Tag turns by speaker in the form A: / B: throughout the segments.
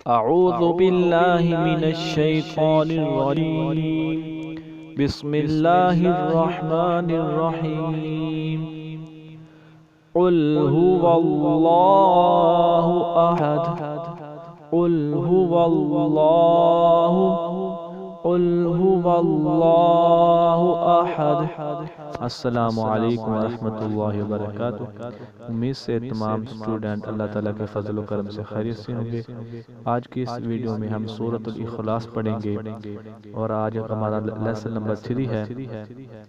A: अऊज़ु बिल्लाहि मिनश्शैतानिर्रजीम। बिस्मिल्लाहिर्रहमानिर्रहीम। क़ुल हुवल्लाहु अहद। क़ुल हुवल्लाहु क़ुल हुवल्लाहु अहद। अस्सलामु अलैकुम वरहमतुल्लाहि वबरकातुहू। उम्मीद से तमाम स्टूडेंट अल्लाह ताला के फजल व करम से खैरियत से होंगे। आज की इस वीडियो में हम सूरतुल इखलास पढ़ेंगे और आज हमारा लेसन नंबर 3 है।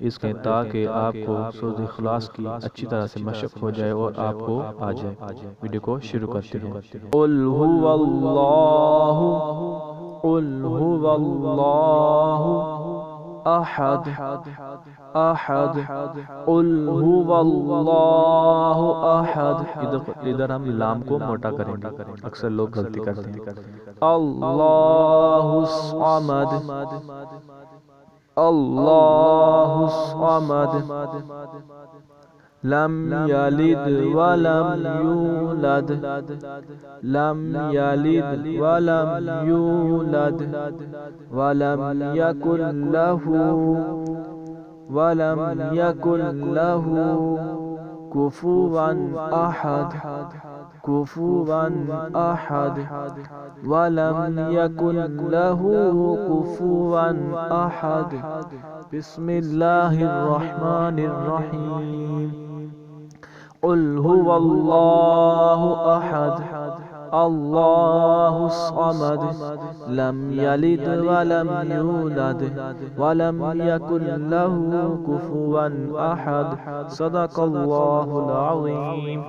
A: इसके ताकि आपको सूरत इखलास की अच्छी तरह से मशक हो जाए और आपको आ जाए। वीडियो को शुरू करते हैं। क़ुल हुवल्लाहु क़ुल हुवल्लाहु अहद अहद क़ुल हुवल्लाहु अहद। इधर हम लाम को मोटा करेंगे, अक्सर लोग गलती करते हैं। अल्लाहुस समद अल्लाहुस समद लम यलिद वलम यूलद लम यलिद वलम यूलद वलम यकुल लहू कुफुवन अहद कुफुवन अहद वलम यकुल लहू कुफुवन अहद। बिस्मिल्लाहिर्रहमानिर्रहीम। क़ुल हुवल्लाहु अहद अल्लाहुस समद लम यलिद वलम यूलद वलम यकुल लहू कुफुवन अहद। सदक़ल्लाहुल अज़ीम।